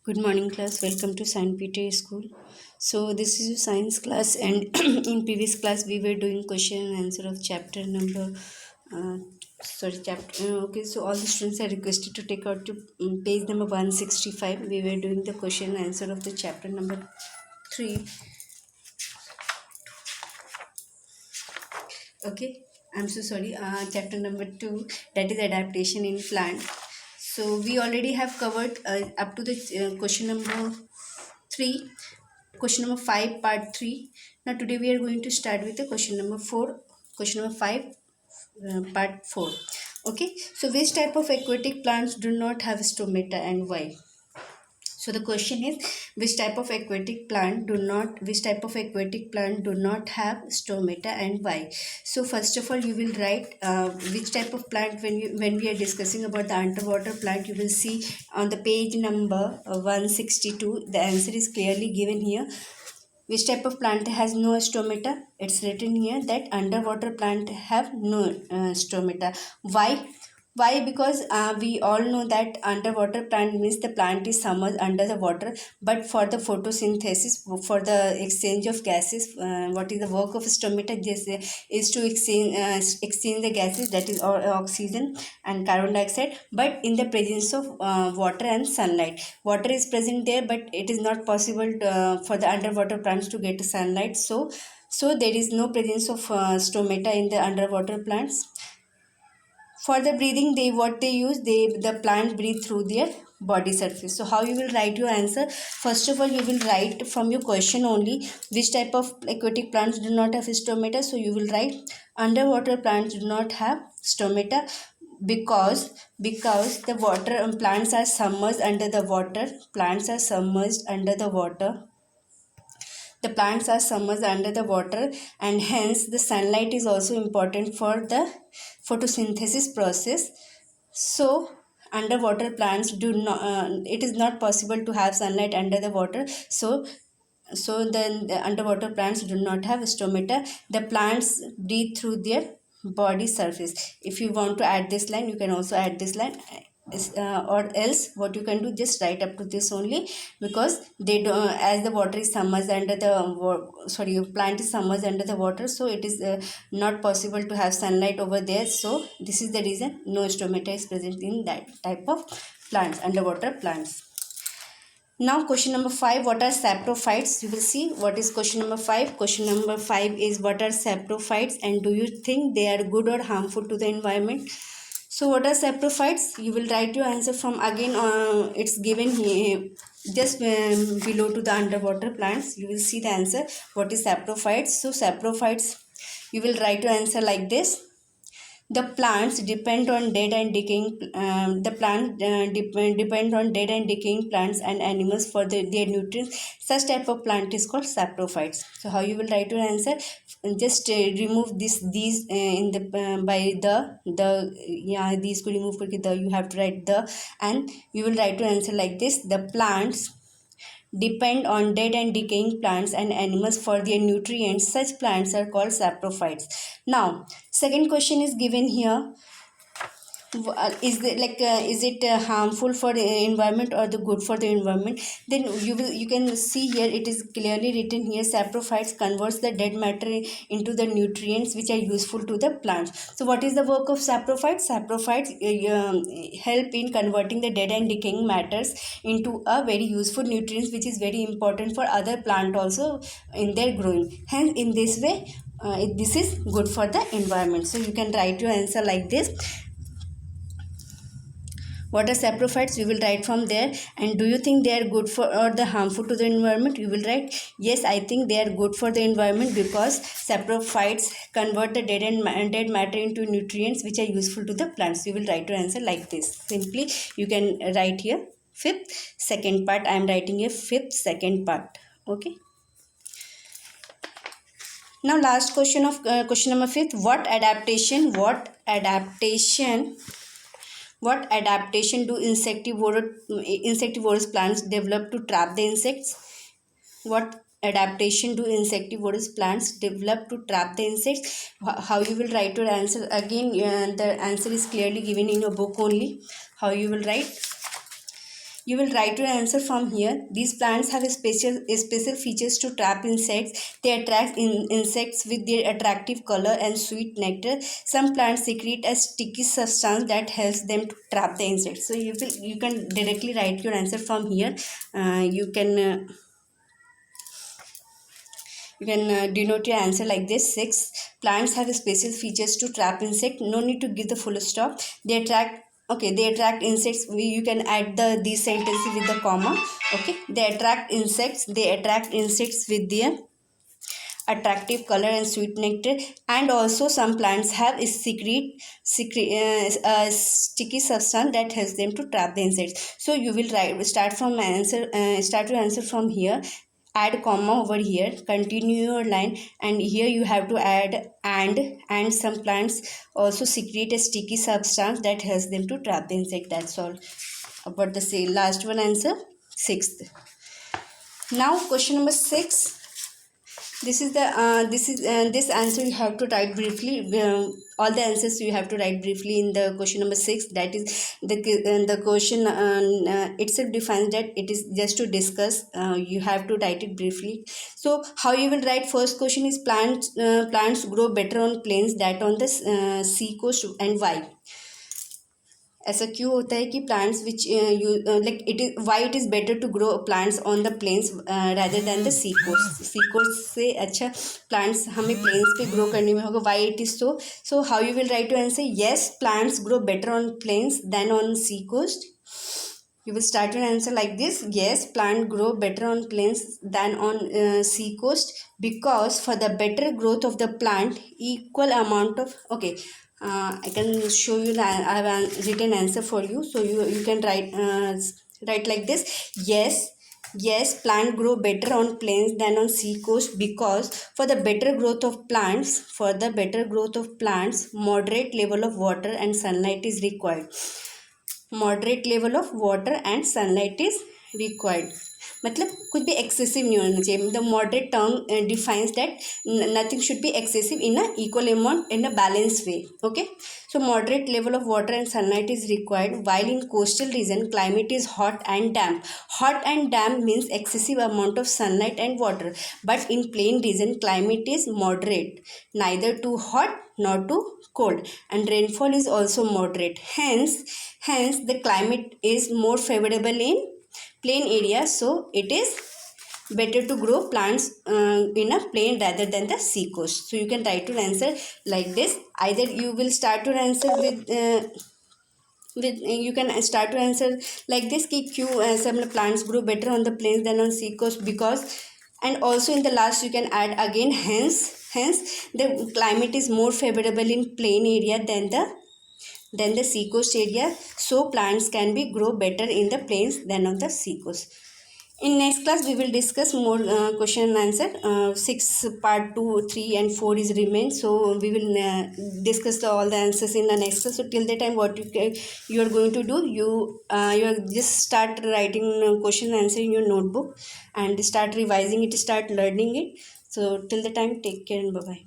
Good morning, class. Welcome to Saint Peter School. So this is a science class, and in previous class we were doing question and answer of chapter number. Uh, chapter. Okay, so all the students are requested to take out to page number 165. We were doing the question and answer of the chapter number 3. Okay, I'm so sorry. Chapter number 2, that is adaptation in plant. So we already have covered up to the question number 3. Question number 5, part 3. Now today we are going to start with the question number 4. Question number 5, part 4. Okay, so which type of aquatic plants do not have stomata and why? So the question is, which type of aquatic plant do not have stomata and why? So first of all, you will write which type of plant. When we are discussing about the underwater plant, you will see on the page number 162. The answer is clearly given here. Which type of plant has no stomata? It's written here that underwater plant have no stomata. Why? Why? Because we all know that underwater plant means the plant is submerged under the water, but for the photosynthesis, for the exchange of gases, what is the work of stomata? This is to exchange the gases, that is oxygen and carbon dioxide, but in the presence of water and sunlight. Water is present there, but it is not possible for the underwater plants to get sunlight. So there is no presence of stomata in the underwater plants. For the breathing, the plant breathe through their body surface. So how you will write your answer? First of all, you will write from your question only which type of aquatic plants do not have stomata. So you will write underwater plants do not have stomata because the water plants are submerged under the water. The plants are submerged under the water, and hence the sunlight is also important for the photosynthesis process. So underwater plants do not, it is not possible to have sunlight under the water. So then the underwater plants do not have stomata. The plants breathe through their body surface. If you want to add this line, you can also add this line. Or else what you can do, just write up to this only, because they do, as the water is submerged under the plant is submerged under the water, so it is not possible to have sunlight over there. So this is the reason no stomata is present in that type of plants, underwater plants. Now question number 5, what are saprophytes? You will see what is question number 5. Question number 5 is, what are saprophytes and do you think they are good or harmful to the environment? So what are saprophytes? You will write your answer from again. It's given here just below to the underwater plants. You will see the answer. What is saprophytes? So saprophytes, you will write your answer like this. The plants depend on dead and decaying. Depend on dead and decaying plants and animals for their nutrients. Such type of plant is called saprophytes. So how you will write your answer? Just remove these in the by the yeah, these could remove करके the, you have to write the, and you will write your answer like this. The plants depend on dead and decaying plants and animals for their nutrients. Such plants are called saprophytes. Now, second question is given here. Is it harmful for the environment or the good for the environment? Then you can see here, it is clearly written here, saprophytes converts the dead matter into the nutrients which are useful to the plants. So what is the work of saprophytes? Saprophytes help in converting the dead and decaying matters into a very useful nutrients which is very important for other plant also in their growing. Hence in this way this is good for the environment. So you can write your answer like this. What are saprophytes? You will write from there. And do you think they are good for or the harmful to the environment? You will write, yes, I think they are good for the environment because saprophytes convert the dead matter into nutrients which are useful to the plants. You will write your answer like this. Simply you can write here fifth second part. I am writing here fifth second part. Okay. Now last question of question number 5. What adaptation do insectivorous plants develop to trap the insects? What adaptation do insectivorous plants develop to trap the insects? How you will write your answer? Again, the answer is clearly given in your book only. How you will write? You will write your answer from here. These plants have a special features to trap insects. They attract insects with their attractive color and sweet nectar. Some plants secrete a sticky substance that helps them to trap the insects. So you can directly write your answer from here. You can denote your answer like this. 6. Plants have special features to trap insect. No need to give the full stop. They attract. Okay, they attract insects. You can add these sentences with the comma. Okay, they attract insects. They attract insects with their attractive color and sweet nectar. And also some plants have a sticky substance that helps them to trap the insects. So you will start your answer from here. Add comma over here, continue your line, and here you have to add and some plants also secrete a sticky substance that helps them to trap the insect. That's all about the last one answer, 6th. Now question number 6. This answer you have to write briefly. All the answers you have to write briefly in the question number 6. That is the question itself defines that it is just to discuss. You have to write it briefly. So how you will write? First question is plants grow better on plains than on the sea coast, and why? ऐसा क्यों होता है कि plants which like it is why it is better to grow plants on the plains rather than the sea coast से अच्छा plants हमें planes पे grow करने में होगा. Why it is so how you will write to answer? Yes, plants grow better on plains than on sea coast. You will start your answer like this. Yes, plants grow better on plains than on sea coast, because for the better growth of the plant, equal amount of I can show you that I have a written answer for you. So you can write like this. Yes, plants grow better on plains than on sea coast, because for the better growth of plants, moderate level of water and sunlight is required. Moderate level of water and sunlight is required. मतलब कुछ भी excessive नहीं होना चाहिए. The moderate term defines that nothing should be excessive in a equal amount in a balance way. Okay, so moderate level of water and sunlight is required. While in coastal region climate is hot and damp. Hot and damp means excessive amount of sunlight and water, but in plain region climate is moderate, neither too hot nor too cold, and rainfall is also moderate. Hence the climate is more favorable in plain area, so it is better to grow plants in a plain rather than the sea coast. So you can write your answer like this. Either you will start your answer you can start your answer like this कि क्यों ऐसे मतलब plants grow better on the plains than on sea coast, because, and also in the last you can add again hence the climate is more favorable in plain area than the sea coast area, so plants can be grow better in the plains than on the sea coast. In next class we will discuss more question and answer. 6 part 2, 3 and 4 is remain, so we will discuss all the answers in the next class. So till that time what you are going to do, you are just start writing question and answer in your notebook and start revising it, start learning it. So till the time, take care and bye bye.